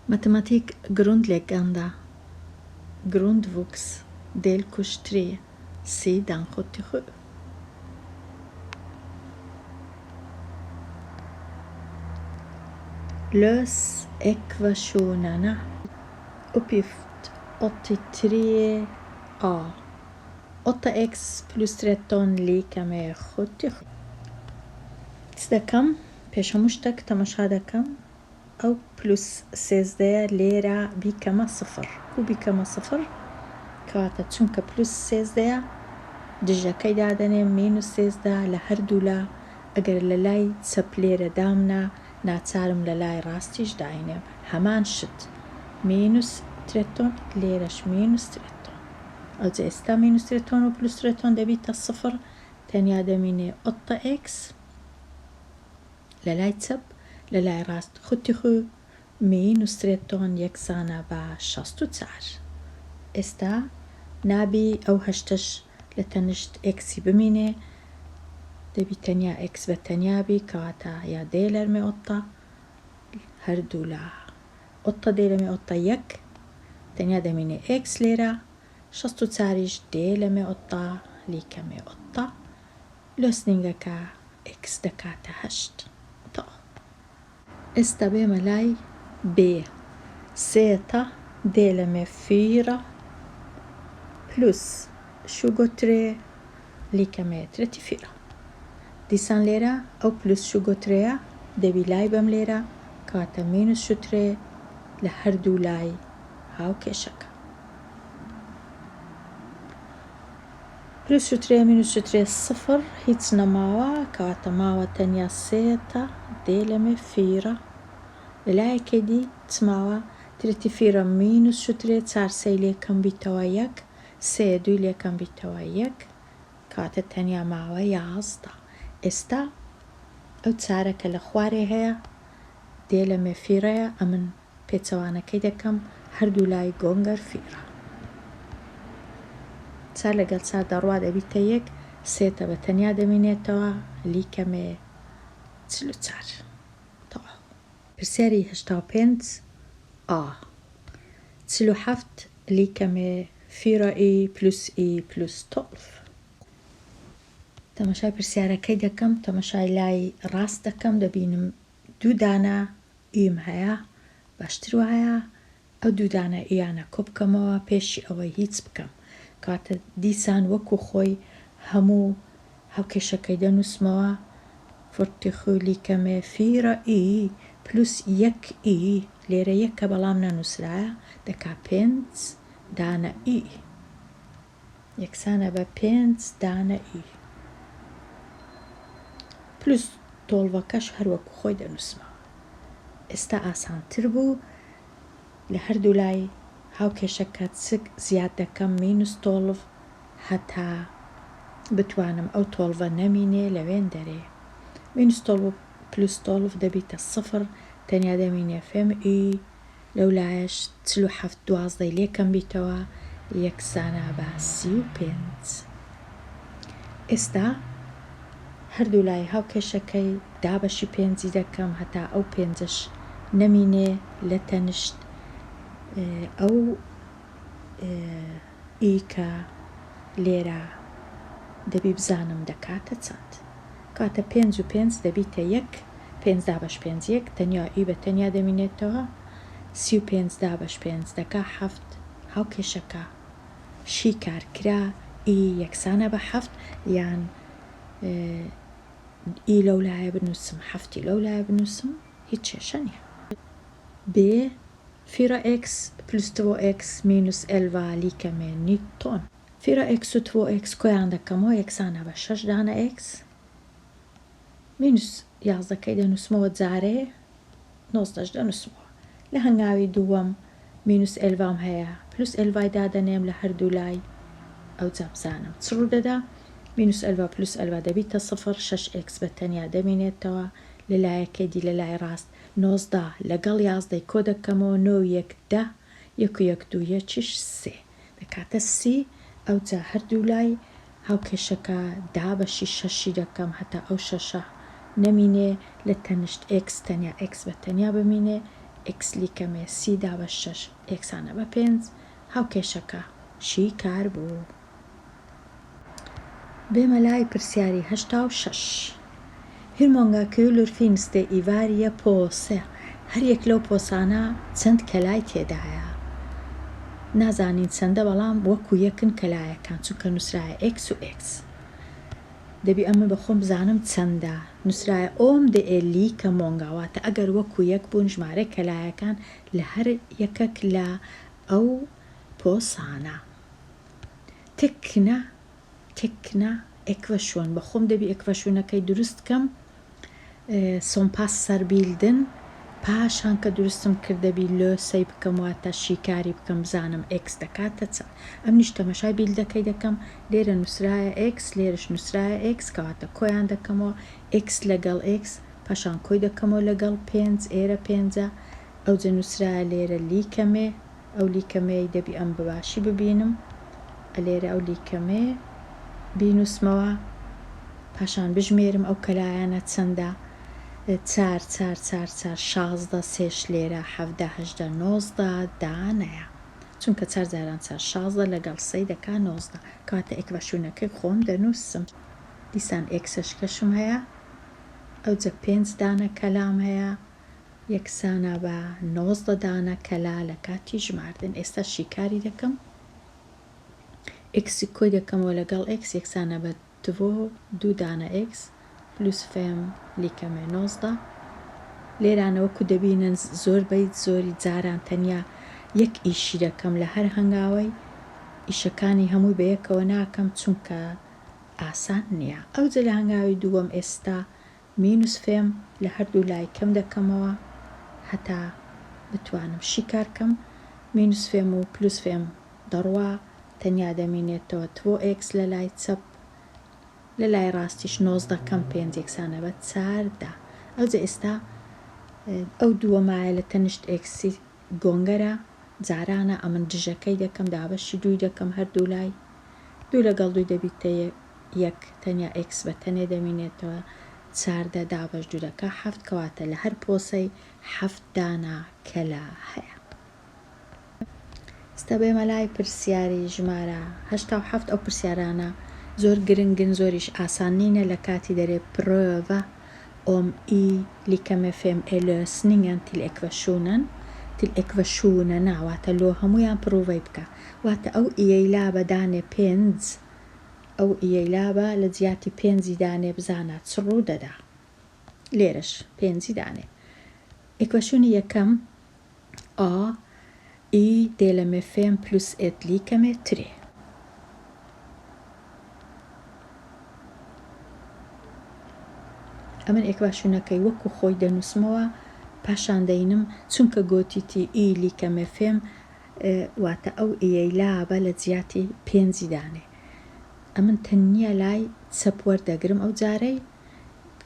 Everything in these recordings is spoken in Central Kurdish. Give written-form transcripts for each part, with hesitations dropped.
Matematik grundläggande, grundvux, delkurs 3, sidan 77. Lös ekvationerna. Uppgift 83a. 8x plus 13 lika med 77. دەکەم پێشەموو شتێک تەماشا دەکەم ئەو پلوس 13 لێرە بیکەمە سفر و بیکەمە سفر کەواتە چونکە پلوس 13 دژەکەی دادەنێ مینوس 13 لە هەردوو لا ئەگەر لە لای چەپ لێرە دامنا ناچارم لە لای ڕاستیش داینێم هەمان شت مینوس 13 لێرەش مینوس 13 ئەوجا ئێستا مینوس 13 و پلوس 13 دەبیتە سفر تەنیا دەمینێ 8x لە لای چەپ لە لای ڕاست خوتی خو مینوس 13 یەکسانە بە 64. ئێستا نابی ئەو هەشتەش لە تەنشت ئێکسی بمینێ دەبی تەنیا ئێکس بە تەنیابی کەواتە یا دێ لەرمێ ئۆتا هەردوو لە ئۆتا دێ لەمێ ئۆتا یەک تەنیا دەمینێ ئێکس لێرە 64ش دێ لەمێ ئۆتا لیکەمێ ئۆتا لۆسنینگەکە ئێکس دەکاتە هەشت. ئێستا بێمە لای بێ سێتە دێ لەمێ فیرە پلوس 23 lika med 34. دیسان لێرە ئەو پلوس 23 دەبی لای بەم لێرە کاتە مینوس 23 لە هەردوو لای هاوکێشەکە. پلوس 23 مینوس 23 سفر هیچ نەماوە کاتە ماوە تەنیا سێتە دێ لەمێ فیرە لە لایەکەی دی چماوە 34 مینوس 23 4 سەی لێکەم بیتەوە یەک سێ دوی لێکەم بیتەوە یەک کاتە تەنیا ماوە 11. ئێستا ئەو چارەکە لە خوارێ هەیە دێ لەمێ فیرەیە ئەمن پێچەوانەکەی دەکەم هەردوو لای گۆنگەر فیرە چار لەگەڵ چار دەڕوا دەبیتە یەک سێتە بە تەنیا دەمینێتەوە لیکەمێ 44. پرسیاری 85 ئا 47 لیکەمێ فیرە ئی پلوس ئی پلوس 12. تەماشای پرسیارەکەی دەکەم تەماشای لای ڕاست دەکەم دەبینم دوو دانە ئیم هەیە باشتر وایە ئەو دوو دانە ئیانە کۆ بکەمەوە پێشی ئەوەی هیچ بکەم کاتە دیسان وەکو خۆی هەموو هاوکێشەکەی دەنووسمەوە فورتی خو لیکەمێ فیرە ئی پلوس یەک ئی لێرە یەکە بەڵام نەنووسرایە دەکا 5 دانە ئی یەکسانە بە 5 دانە ئی پلوس تۆڵڤەکەش هەروەکو خۆی دەنووسمەوە. ئێستا ئاسانتر بوو لە هەردوو لای هاوکێشەکە چک زیاد دەکەم مینوس تۆڵڤ هەتا بتوانم ئەو تۆڵڤە نەمینێ لەوێن دەرێ مینوس تۆڵڤ پلوس تۆڵڤ دەبیتە سفر تەنیا دەمینێ فێم ئی لەو لایەش 47 دوازدەی لێکەم بیتەوە یەکسانە بە 35. ئێستا هەردوو لای هاوکێشەکەی دابەشی پێنجی دەکەم هەتا ئەو پێنجش نەمینێ لە تەنشت ئەو ئیکە لێرە دەبی بزانم دەکاتە چەند کاتە 5 و 5 دەبیتە یەک 5 دابەش 5 یەک تەنیا ئی بە تەنیا دەمینێتەوە 35 دابەش 5 دەکا 7 هاوکێشەکە شی کارکرا ئی یەکسانە بە 7 یان ئی لەو لایە بنووسم هەفتی لەو لایە بنووسم هیچ کێشە نییە. بێ فیرە ئێکس پلوس 2x مینوس 11 لیکەمێ نیوتۆن فیرە ئێکس و 2x کۆیان دەکەمەوە یەکسانە بە 6 دانە ئێکس مینوس 11کەی دەنووسمەوە جارێ 19 دەنووسمەوە لە هەنگاوی دووەم مینوس 11 هەیە پلوس 11 دادەنێم لە هەردوو لای ئەو جا بزانم چ ڕوو دەدا مینوس 11 پلوس 11 دەبیتە سفر 6x بە تەنیا دەمینێتەوە لە لایەکەی دی لە لای ڕاست 19 لەگەڵ 11 کۆ دەکەمەوە 9 1 10 1 1 2 1 3 دەکاتە 30 ئەو جا هەردوو لای هاوکێشەکە دابەشی 6 دەکەم هەتا ئەو 6 نەمینێ لە تەنشت x تەنیا x بە تەنیا بمینێ x لیکەمێ سیدا بە 6 یەکسانە بە 5 هاوکێشەکە شیکار بوو. بێمە لای پرسیاری 86. Hur många kulor finns det i varje påse? هەر یەک لەو پۆسانە چەند کەلای تێدایە؟ نازانین چەندە بەڵام وەکو یەکن کەلایەکان چونکە نووسرایە x و x. دەبی ئەمە بەخۆم بزانم چەندە. نووسرایە ئۆم دێ لیکە مۆنگاواتە ئەگەر وەکو یەک بوون ژمارەی کەلایەکان لە هەر یەکەک لە ئەو پۆسانە. تکنا ئێکڤەشۆن بەخۆم دەبی ئێکڤەشۆنەکەی دروست کەم سۆم پاسەر بیلدن پاشان کە دروستم کردەبی لۆسەی بکەم واتە شیکاری بکەم بزانم x دەکاتە چەند. ئەم نیش تەمەشای بیلدەکەی دەکەم لێرە نووسرایە x لێرش نووسرایە x کەواتە کۆیان دەکەمەوە x لەگەڵ x پاشان کۆی دەکەمەوە لەگەڵ 5 ئێرە 5 ئەوجە نووسرایە لێرە لیکەمێ ئەو لیکەمەی دەبی ئەم بەباشی ببینم لێرە ئەو لیکەمێ بینوسمەوە پاشان بژمێرم ئەو کەلایانە چەندە 4 4 4 4 16 سێش لێرە 17 18 19 دانەیە چونکە 4 جاران 4 16 لەگەڵ سەی دەکا 19 کاتە ئێکڤەشۆنەکەی خۆم دەنووسم دیسان ئێکسەشکەشم هەیە ئەوجە 5 دانە کەلام هەیە یەکسانە بە 19 دانە کەلا لە کاتی ژماردن. ئێستا شیکاری دەکەم x کۆی دەکەمەوە لەگەڵ x یەکسانە بە 2 دانە x پلوس فێم لیکەمێ 19 لێرانەوەکو دەبینن زۆربەی زۆری جاران تەنیا یەک ئیشی دەکەم لە هەر هەنگاوەی ئیشەکانی هەمووی بەیەکەوە ناکەم چونکە ئاسان نییە. ئەوجە لە هەنگاوی دووەم ئێستا مینوس فێم لە هەردوو لای کەم دەکەمەوە هەتا بتوانم شیکارکەم مینوس فێم و پلوس فێم دەڕوا تەنیا دەمینێتەوە 2x لە لای چەپ لە لای ڕاستیش 19 کەم 5 یەکسانە بە 4 ئەوجە ئێستا ئەو دووەمایە لە تەنیشت ئێکسی گۆنگەرە جارانە ئەمن دژەکەی دەکەم دابەشی دووی دەکەم هەردوو لای دوو لەگەڵ دووی دەبیتە یەک تەنیا x بە تەنێ دەمینێتەوە 4 دابەش دوو دەکە 7 کەواتە لە هەر پۆسەی 7 دانا کەلا هەیە. ئێستا بێمە لای پرسیاری ژمارە 87 ئەو پرسیارانە زۆر گرنگن زۆریش ئاسانینە لە کاتی دەرێ pröva om y lika med 5 till ekvationerna واتە لۆ هەمویان پرۆڤەی بکە واتە ئەو ئیەیلا بەدانێ 5 ئەو ئیەیلابە لە جیاتی 5 دانێ بزانە چ ڕوو دەدا لێرش 5 دانێ. ئێکڤەشۆنی یەکەم a y delat med 5 plus 1 lika med 3. ئەمن ئێکڤەشۆنەکەی وەکو خۆی دەنووسمەوە پاشان دەینم چونکە گۆتیتی ئی لیکەمێ فێم واتە ئەو ئیەیلابە لە جیاتی 5 دانێ ئەمن تەنیە لای چەپ وەردەگرم ئەو جارەی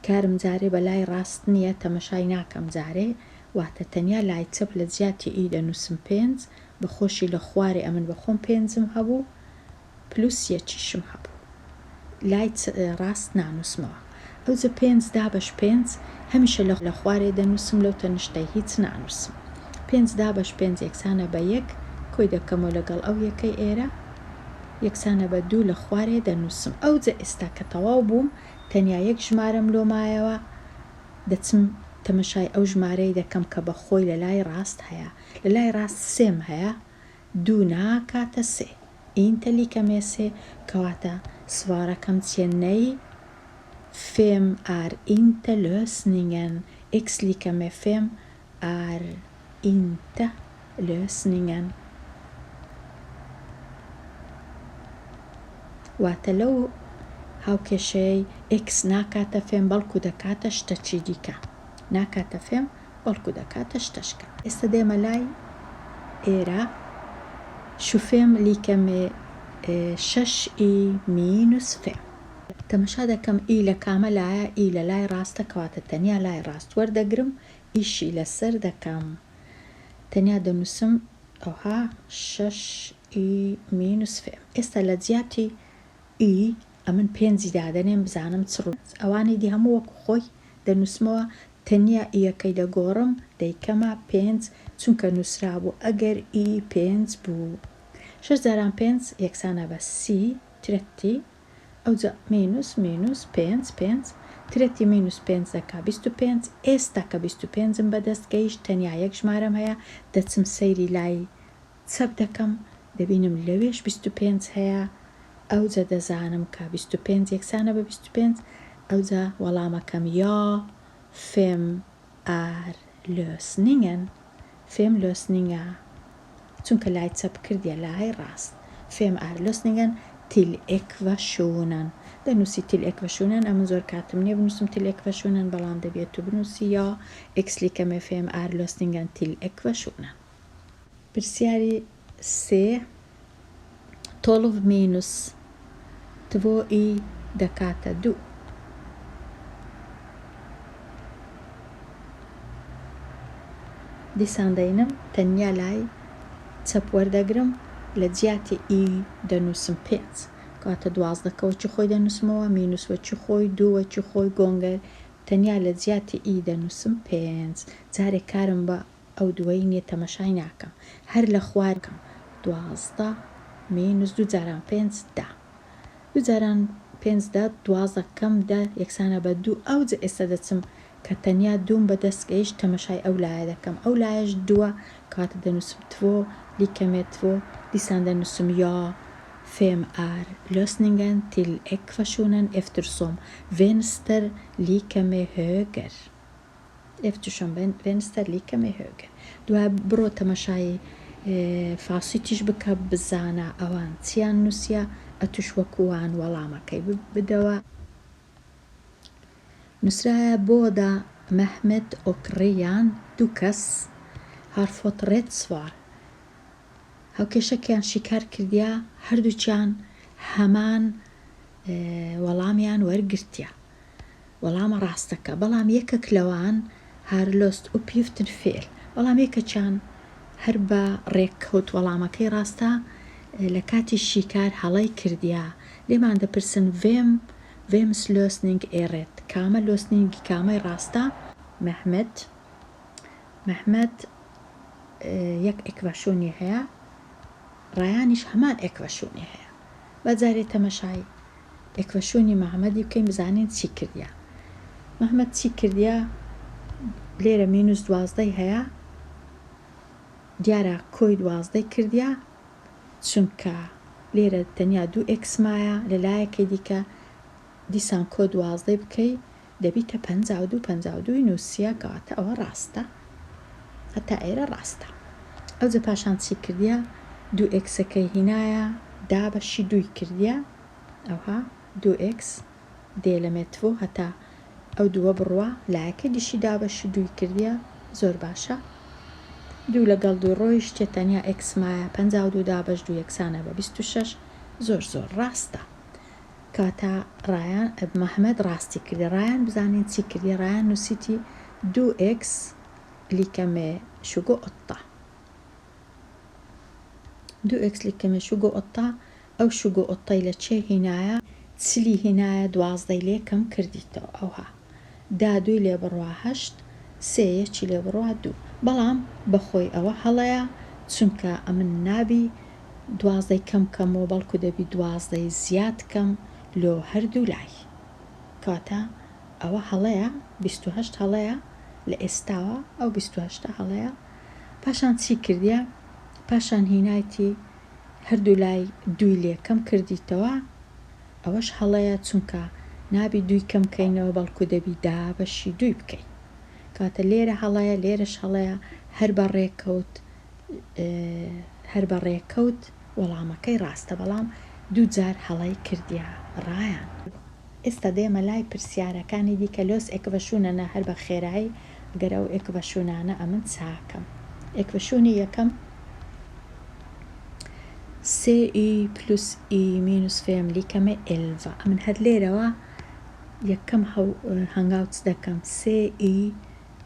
کارم جارێ بە لای ڕاست نییە تەمەشای ناکەم جارێ واتە تەنیا لای چەپ لە جیاتی ئی دەنووسم 5 بەخۆشی لە خوارێ ئەمن بەخۆم 5م هەبوو پلوس یەکیشم هەبوو لای ڕاست نانووسمەوە ئەوجە 5 دابەش 5 هەمیشە لە خوارێ دەنووسم لەو تەنیشتەی هیچ نانووسم 5 دابەش 5 یەکسانە بە 1 کۆی دەکەمەوە لەگەڵ ئەو یەکەی ئێرە یەکسانە بە 2 لە خوارێ دەنووسم ئەوجە ئێستا کە تەواو بووم تەنیا یەک ژمارەم لۆمایەوە دەچم تەمەشای ئەو ژمارەی دەکەم کە بە خۆی لە لای ڕاست هەیە لە لای ڕاست سێم هەیە 2 ناکاتە سێ ئینتە لیکەمێ سێ کەواتە سوارەکەم چێنەی 5 är inte lösningen. X lika med 5 är inte lösningen. واتە لەو هاوکێشەی x ناکاتە فێم بەڵکو دەکاتە شتەچی دیکە ناکاتە فێم بەڵکو دەکاتە شتەشکە. ئێستا دێمە لای ئێرە شوفێم لیکەمێ 6i minus فێم تەمەشا دەکەم ئی لە کامە لایە ئی لە لای ڕاستە کەواتە تەنیا لای ڕاست وەردەگرم ئیشی لەسەر دەکەم تەنیا دەنووسم ئەوها 6i minus فێم. ئێستا لە جیاتی ئی ئەمن 5 دادەنێم بزانم چ ڕوو ئەوانی دی هەموو وەکو خۆی دەنووسمەوە تەنیا ئیەکەی دەگۆڕم دەیکەمە 5 چونکە نووسرا بوو ئەگەر ئی 5 بوو 6 جاران 5 یەکسانە بە 30 ترەتی ئەوجا مینوس 5 ترەتی مینوس 5 دەکا 25 ئێستا کە 25م بەدەست گەیشت تەنیا یەک ژمارەم هەیە دەچم سەیری لای چەپ دەکەم دەبینم لەوێش 25 هەیە ئەوجا دەزانم کە 25 یەکسانە بە 25 ئەوجا وەڵامەکەم یا فێم ئار لۆسنینگن فێم لۆسنینگە چونکە لای چەپ کردیە لای ڕاست فێم ئار لۆسنینگن تیل ئێکڤەشونن دەنووسی تیل ئێکڤەشونن ئەمن زۆر کاتم نییە بنووسم تیل ئێکڤەشونن بەڵام دەبێت تو بنووسی یا ئێکسلیکەمێ فێم ئار لۆسنینگن تیل ئێکڤەشونن پرسیاری سێ 12 مینوس 2 دەکاتە 2 دیسان دەینم تەنیا لای چەپ وەردەگرم لە جیاتی ئی دەنووسم 5 کاتە 12کەوەکی خۆی دەنووسمەوە مینوس وەکی خۆی 2 وەکی خۆی گۆنگەر تەنیا لە جیاتی ئی دەنووسم 5 جارێک کارم بە ئەو دووەی نییە تەمەشای ناکەم هەر لە خوارکەم 12 مینوس 2 جاران 5 دا 2 جاران 5 دا 12 کەم دا یەکسانە بە 2 ئەوجا ئێستا دەچم کە تەنیا دووم بەدەست گەیشت تەمەشای ئەو لایە دەکەم ئەو لایەش 2 کاتە دەنووسم 2 لیکەمێت 2 دیسان دەنووسم یا فێم ئار لۆسنینگن تیل ئێکڤەشونن ئێفترسۆم ڤێنستەر لیکەمێ هۆگەر ئێفتشۆم ڤێنستەر لیکەمێ هۆگەر دوای بڕۆ تەمەشای فاسیتیش بکە بزانە ئەوان چیان نووسە ئەتوش وەکووان وەڵامەکەی بدەوە نووسرایە بۆدا مەحمەد ئۆکڕیان دوو کەس هارفۆت ڕێت سوار هاوکێشەکیان شیکار کردیا هەردووچیان هەمان وەڵامیان وەرگرتیا وەڵامە ڕاستەکە بەڵام یەکێک لەوان هارلۆست و پیفتن فێل بەڵام یەکەچیان هەر بە ڕێککەوت وەڵامەکەی ڕاستە لە کاتی شیکار هەڵەی کردیا لێمان دەپرسن vem's lösning är rätt کامە لۆسنینگی کامەی ڕاستە مەحمەد یەک ئێکڤەشۆنی هەیە ڕایانیش هەمان ئێکڤەشۆنی هەیە بەجارێ تەمەشای ئێکڤەشۆنی مەحمەدی بکەین بزانین چی کردیا مەحمەد چی کردیا لێرە مینوس 12 هەیە دیارە کۆی 12 کردیا چونکە لێرە تەنیا 2 ئێکسمایە لەلایەکەی دیکە دیسان کۆ 12 بکەی دەبیتە 52 نووسە کەواتە ئەوە ڕاستە هەتا ئێرە ڕاستە ئەوجە پاشان چی کردیا 2 ئێکسەکەی هینایە دا بەشی 2 کردیا ئەوها 2 ئێکس دێلەمێتۆ هەتا ئەو دووە بڕوە لایەکە دیشی دا بەشی 2 کردیا زۆر باشە 2 لەگەڵ 2 ڕۆیشتە تەنیا ئێکسمایە 52 دا بەش 2 یەکسانە بە 26 زۆر ڕاستە کاتا ڕایان مەحمەد ڕاستی کردی ڕایان بزانین چی کردی ڕایان نووسیتی 2x لیکەمێ 28 2x لیکەمێ 28 ئەو 28 لە چێ هینایە چلی هینایە 12 لێ کەم کردیتەوە ئەوها دا 2 لێ بڕوا 8 3 چی لێ بڕوا 2 بەڵام بەخۆی ئەوە هەڵەیە چونکە ئەمن نابی 12 کەمەوە بەڵکو دەبی 12 زیاد کەم لۆ هەردوو لای کاتە ئەوە هەڵەیە 28 هەڵەیە لە ئێستاوە ئەو 28 هەڵەیە پاشان چی کردیە پاشان هینایەتی هەردوو لای 2 لێ کەم کردیتەوە ئەوەش هەڵەیە چونکە نابی 2 کەم کەینەوە بەڵکو دەبی دا بەشی 2 بکەین کاتە لێرە هەڵەیە لێرەش هەڵەیە هەر بە ڕێکەوت وەڵامەکەی ڕاستە بەڵام 2 جار هەڵەی کردیا ڕایان ئێستا دێمە لای پرسیارەکانی دیکە لۆس ئێکڤەشونەنە هەر بە خێرایی گەر ئەو ئێکڤەشونانە ئەمن چاکەم ئێکڤەشونی یەکەم 3i plus i minus فێم لیکەمە 11 ئەمن هەر لێرەوە یەکەم هەنگاوت دەکەم 3i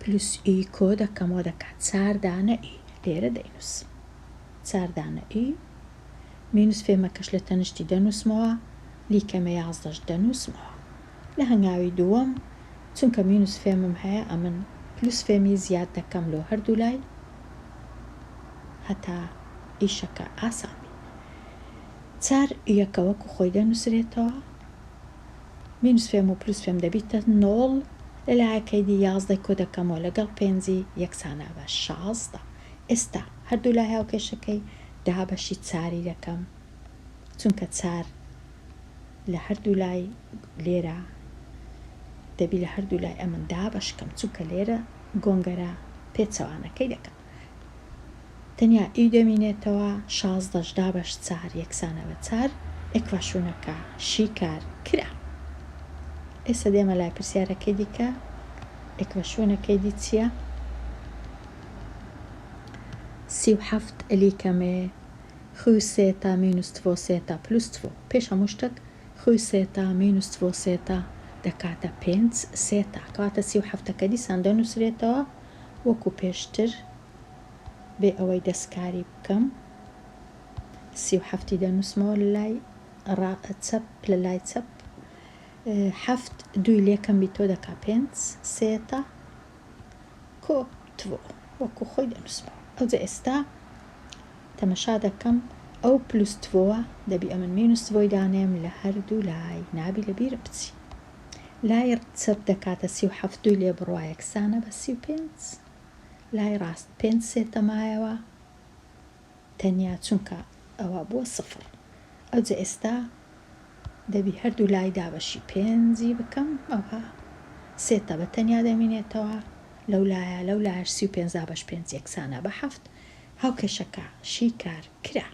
plus i کۆ دەکەمەوە دەکات 4 دانە i لێرە دەینوس 4 دانە i مینوس فێمەکەش لە تەنشتی دەنووسمەوە لیکەمە 11 دەنووسمەوە لە هەنگاوی دووەم چونکە مینوس فێمم هەیە ئەمن پلوس فێمی زیاد دەکەم لۆ هەردوو لای هەتا ئیشەکە ئاسانی. 4 یەکە وەکو خۆی دەنووسرێتەوە، مینوس فێم و پلوس فێم دەبیتە 0 لە لایەکەیدی 11 کۆ دەکەمەوە لەگەڵ 5 یەکسانە بە 16. ئێستا هەردوو لای هاوکێشەکەی دابەشی 4 دەکەم، چونکە 4 لە هەردوو لای لێرە دەبی لە هەردوو لای ئەمن دابەشکەم، چونکە لێرە گۆنگەرە پێچەوانەکەی دەکەم. تەنیا ئی دەمینێتەوە 16 دابەش 4 یەکسانە بە 4 ئێکڤاشونەکە شیکار کرا. ئێستا دێمە لای پرسیارەکەی دیکە. ئێکڤاشونەکەی دی چییە؟ 37 ئەلیکەمێ خوی سێتا مینوس تفۆ سێتا پلوس تفۆ. پێش هەموو شتێک خوی سێتا مینوس تفۆ سێتا دەکاتە 5 سێتا، کەواتە 37ەکە دیسان دەنووسرێتەوە وەکو پێشتر بێ ئەوەی دەستکاری بکەم. 37 دەنووسمەوە لە لای چەپ، لە لای چەپ 7 دوی لێکەم بیتۆ دەکا 5 سێتا کۆ تفۆ وەکو خۆی دەنووسمەوە. ئەوجا ئێستا تەمەشا دەکەم ئەو پلوس تفۆوە دەبی ئەمن مینوس تفۆی دانێم لە هەردوو لای، نابی لە بیرە بچی. لای چەپ دەکاتە 37 دوی لێ بڕوا یەکسانە بە 35. لای ڕاست 5 سێتەمایەوە تەنیا چونکە ئەوە بووە 0. ئەوجا ئێستا دەبی هەردوو لای دابەشی 5 بکەم، ئەوە سێتە بە تەنیا دەمینێتەوە لەو لایە، لەو لایەش 35 دابەش 5 یەکسانە بە 7. هاوکێشەکە شیکار کرا.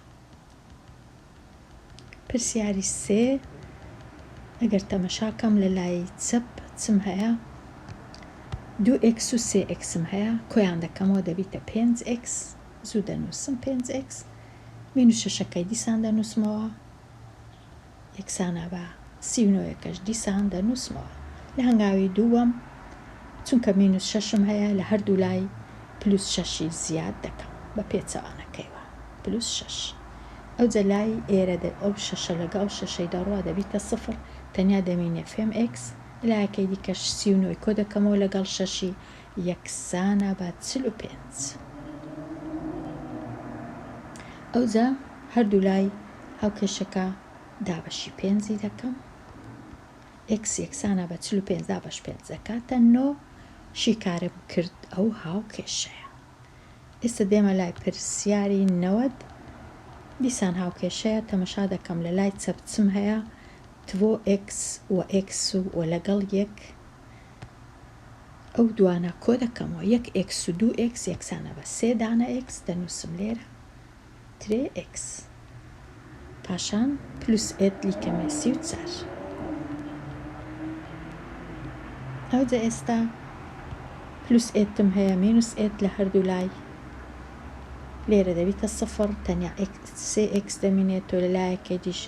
پرسیاری 3 ئەگەر تەمەشاکەم لە لای چەپ چم هەیە 2x و 3xم هەیە، کۆیان دەکەمەوە دەبیتە 5x، زوو دەنووسم 5x مینوس 6ەکەی دیسان دەنووسمەوە یەکسانە بە 39ەکەش دیسان دەنووسمەوە. لە هەنگاوی دووەم چونکە مینوس 6م هەیە لە هەردوو لای پلوس 6 زیاد دەکەم بە پێچەوانەکەیوە پلوس 6. ئەوجا لای ئێرە ئەو 6 لەگەڵ 6 دەڕوا دەبیتە 0، تەنیا دەمینێ فێم x لایەکەی دیکەش 39 کۆ دەکەمەوە لەگەڵ 6 یەکسانە بە 45. ئەوجا هەردوو لای هاوکێشەکە دابەشی 5 دەکەم، x یەکسانە بە 45 دابەش 5 دەکاتە 9. شیکارم کرد ئەو هاوکێشەیە. ئێستا دێمە لای پرسیاری 90. دیسان هاوکێشەیە، تەمەشا دەکەم لە لای چەپ چم هەیە 2x و x و لەگەڵ 1 ئەو دوانە کۆ دەکەمەوە 1x و 2x یەکسانە بە 3 دانە x دەنووسم لێرە 3x پاشان پلوس ئێت لیکەمێ 34. ئەوجا ئێستا پلوس ئێتم هەیە مینوس ئێت لە هەردوو لای لێرە دەبیتە 0، تەنیا 3x دەمینێتەوە لە لایەکەی دیش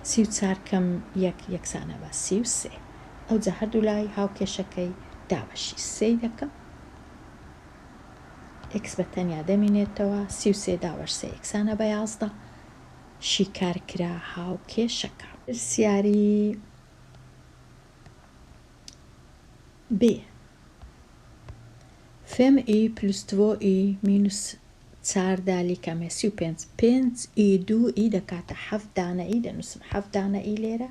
34 کەم 1 یەکسانە بە 33. ئەوجا هەردوو لای هاوکێشەکەی دابەشی 3 دەکەم، x بە تەنیا دەمینێتەوە 33 دابەش 3 یەکسانە بە 11. شیکار کرا هاوکێشەکە. پرسیاری B. فێم ئی پلوس 2 ئی مینوس 4 لیکەمێ 35 5 ئی 2 ئی دەکاتە 7 دانە ئی دەنووسم 7 دانە ئی لێرە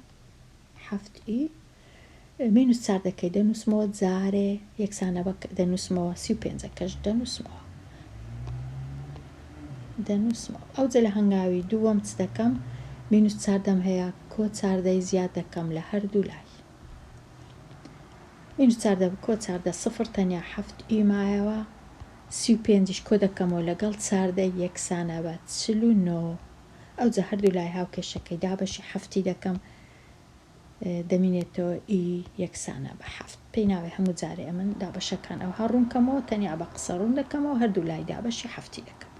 7 ئی مینوس 4 دەکەی دەنووسمەوە جارێ یەکسانە بە دەنووسمەوە 35ەکەش دەنووسمەوە. ئەوجا لە هەنگاوی دووەم چ دەکەم مینوس 4 دەم هەیە کۆ 4 زیاد دەکەم لە هەردوو لای مینوس 4 کۆ 4 0 تەنیا 7 ئی مایەوە 35ش کۆ دەکەمەوە لەگەڵ 4 یەکسانە بە 49. ئەوجا هەردوو لای هاوکێشەکەی دابەشی 7 دەکەم دەمینێتەوە ئی یەکسانە بە 7. پێی ناوێ هەموو جارێ ئەمن دابەشەکان ئەو هەڕوونکەمەوە تەنیا بە قسە ڕوون دەکەمەوە هەردوو لای دابەشی 7 دەکەم.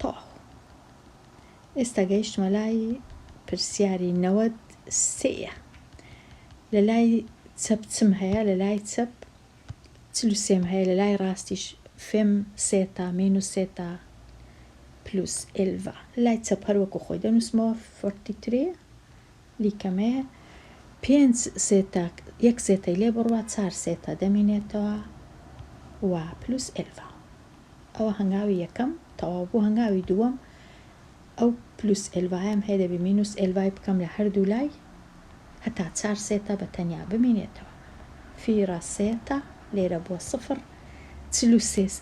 تەواو. ئێستا گەیشتمە لای پرسیاری 93. لە لای چەپ چم هەیە، لە لای چەپ 43 هەیە، لە لای ڕاستیش فێم سێتا مینوس سێتا پلوس 11. لای چەپ هەروەکو خۆی دەنووسمەوە 43 لیکەمێ 5 سێتە یەک سێتەی لێ بڕوە 4 سێتە دەمێنێتەوە و پلوس 11 ئەوە هەنگاوی یەکەم تەواو بوو. هەنگاوی دووەم ئەو پلوس 11 هەیە دەبی مینوس 11 بکەم لە هەردوو لای هەتا 4 سێتە بە تەنیا بمێنێتەوە. فیرە سێتە لێرە بۆ 0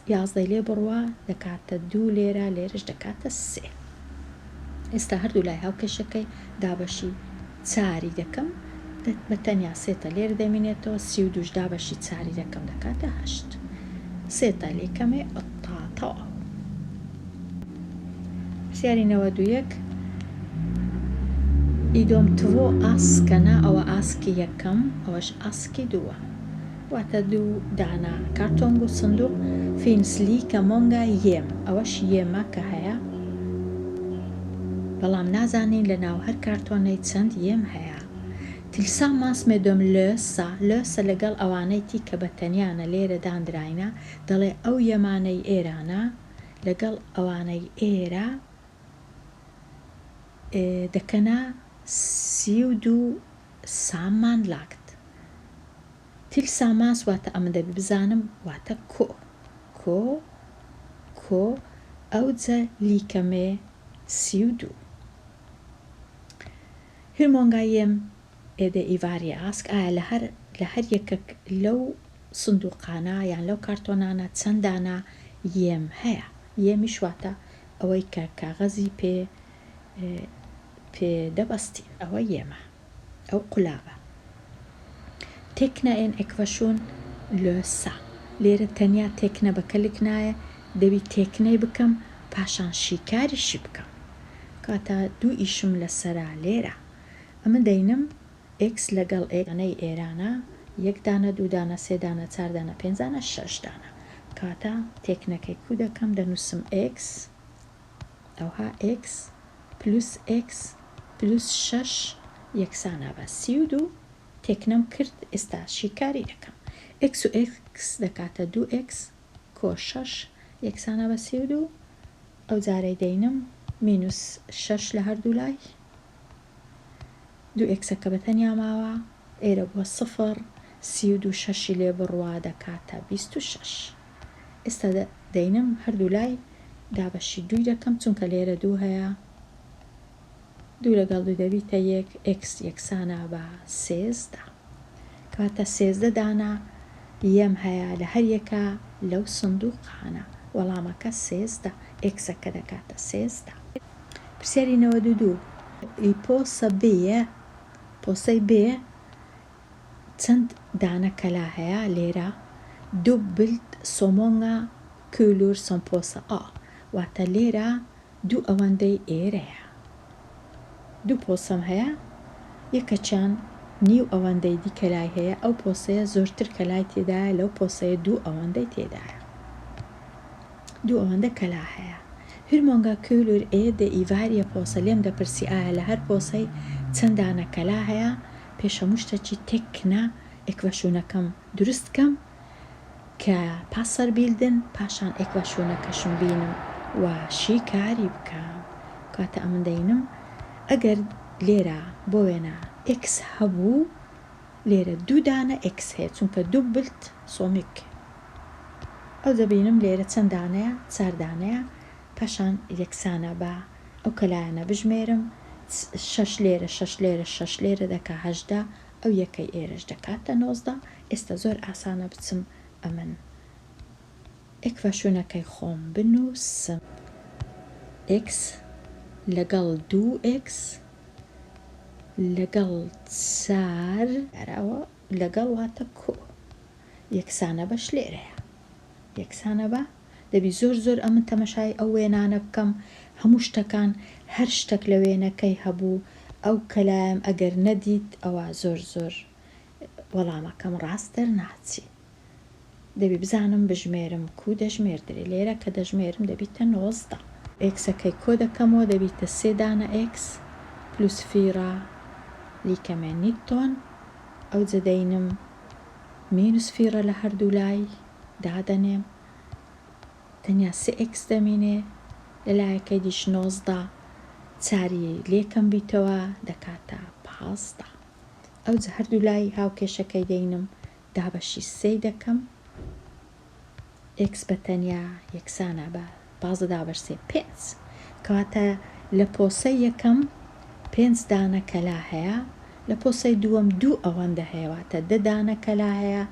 11 لێ بڕوە دەکاتە 2 لێرە لێرش دەکاتە 3. ئێستا هەردوو لای هاوکێشەکەی دابەشی 4 دەکەم بە تەنیا سێتە لێرە دەمێنێتەوە 32 دابەشی 4 دەکەم دەکاتە 8. سێتە لێکەمێ تەواو. پرسیاری 91 ئیدۆم تڤۆ ئاسکەنە ئەوە ئاسکی یەکەم ئەوەش ئاسکی دووە واتە 2 دانا کارتۆنگ و سندوق فینسلی کە مۆنگە یێم ئەوەش یێمە کە هەیە بەڵام نازانین لە ناو هەر کارتۆنەی چەند یێم هەیە. تیلسا ماس مێدۆم لۆسە لەگەڵ ئەوانەی تی کە بە تەنیانە لێرە دانراینە دەڵێ ئەو یەمانەی ئێرانە لەگەڵ ئەوانەی ئێرە دەکەنە 32 سامان لاکت. تیلسا ماس واتە ئەمە دەبی بزانم واتە کۆ ئەو جە لیکەمێ 32. هرمۆنگایەم ئێدە ئیڤاری ئاسک ئایا لە هەر یەکەک لەو سندوقانە یان لەو کارتۆنانە چەندانە یێم هەیە. یێمیش واتە ئەوەی کە کاغەزی پێ دەبەستین ئەوە یێمە ئەو قولابە. تێکنە ئێن ئێکڤەشۆن لۆسا لێرە تەنیا تێکنە بە کەلک نایە دەبی تێکنەی بکەم پاشان شیکاریشی بکەم کاتە 2 ئیشم لەسەرا لێرە ئەمە دەینم x لەگەڵ ئەنەی ئێرانە 1 دانە 2 دانە 3 دانە 4 دانە 5 دانە 6 دانە کاتە تێکنەکەی کو دەکەم دەنووسم x ئەوها x پلوس x پلوس 6 یەکسانە بە 32 تێکنەم کرد. ئێستا شیکاری دەکەم x و x دەکاتە 2x کۆ 6 یەکسانە بە 32 ئەو جارەی دەینم مینوس 6 لە هەردوو لای 2xەکە بە تەنیا ماوە ئێرە بۆ 0 32 شەشی لێ بڕوا دەکاتە 26. ئێستا دەینم هەردوو لای دابەشی 2 دەکەم چونکە لێرە 2 هەیە 2 لەگەڵ 2 دەبیتە 1 x یەکسانە بە 13 کاتە 13 دانە یەم هەیە لە هەر یەکە لەو سندوقانە وەڵامەکە 13 ئێکسەکە دەکاتە 13. پرسیاری 92 پۆسەی بێ چەند دانە کەلا هەیە لێرە دوبلت سۆمۆنگە کولور سۆن پۆسە واتە لێرە 2 ئەوەندەی ئێرەیە 2 پۆسەم هەیە یەکەچیان نیو ئەوەندەی دی کەلای هەیە ئەو پۆسەیە زۆرتر کەلای تێدایە لەو پۆسەیە 2 ئەوەندەی تێدایە 2 ئەوەندە کەلا هەیە. هرمۆنگە کولور ئێدە ئیڤاریە پۆسە لێم دەپرسی ئایا لە هەر پۆسەی چەندانە کەلا هەیە پێشەموشتەکی تێکنە ئێکڤەشۆنەکەم دروستکەم کە پاسەر بیلدن پاشان ئێکڤەشۆنەکەشم بینم و شیکاری بکەم کاتە ئەمن دەینم ئەگەر لێرە بۆ وێنە x هەبوو لێرە 2 دانە x هەیە چونکە دوبلت سۆمیک ئەو دەبینم لێرە چەند دانەیە 4 دانەیە پاشان یەکسانە بە ئەو کەلایەنە بژمێرم 6 لێرە 6 لێرە 6 لێرە دەکا 18 ئەو یەکەی ئێرەش دەکاتە 19. ئێستا زۆر ئاسانە بچم ئەمن ئێکڤەشۆنەکەی خۆم بنووسم x لەگەڵ 2x لەگەڵ 4 ئەوە لەگەڵ واتە کۆ یەکسانە بەش لێرەیە یەکسانە بە دەبی زۆر ئەمن تەمەشای ئەو وێنانە بکەم هەموو شتەکان هەر شتێک لە وێنەکەی هەبوو ئەو کەلایم ئەگەر نەدیت ئەوە زۆر وەڵامەکەم ڕاستەر ناچی دەبی بزانم بژمێرم کو دەژمێردرێ لێرە کە دەژمێرم دەبیتە 19 ئێکسەکەی کۆ دەکەمەوە دەبیتە 3 دانە x پلوس فیرە لیکەمێ نیوتۆن ئەو جەدەینم مینوس فیرە لە هەردوو لای دادەنێم تەنیا 3x دەمینێ لە لایەکەی دیش 19 چاری لێکەم بیتەوە دەکاتە 15. ئەو هەردوو لای هاوکێشەکەی دێنم دابەشی 3 دەکەم x بە تەنیا یەکسانە بە 15 دابەش 3 5 کەواتە لە پۆسەی یەکەم 5 دانە کەلا هەیە لە پۆسەی دووەم 2 ئەوەندە هەیەواتە 10 دانە کەلا هەیە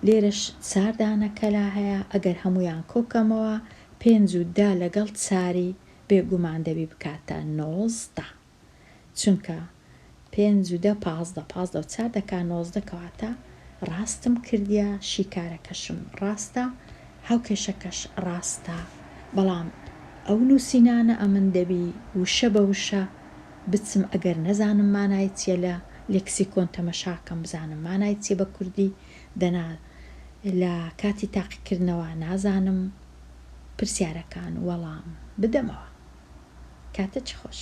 لێرەش 4 دانە کەلا هەیە ئەگەر هەمویان کۆکەمەوە 5 و 10 لەگەڵ 4 بێگومان دەبی بکاتە 19 چونکە 5 و 10 15 15 و 4 دەکا 19 کەواتە ڕاستم کردیە شیکارەکەشم ڕاستە هاوکێشەکەش ڕاستە بەڵام ئەو نووسینانە ئەمن دەبی وشە بە وشە بچم ئەگەر نەزانم مانای چیە لە لێکسیکۆن تەمەشاکەم بزانم مانای چیە بە کوردی دەنا لە کاتی تاقیکردنەوە نازانم پرسیارەکان وەڵام بدەمەوە کاتە چ خۆش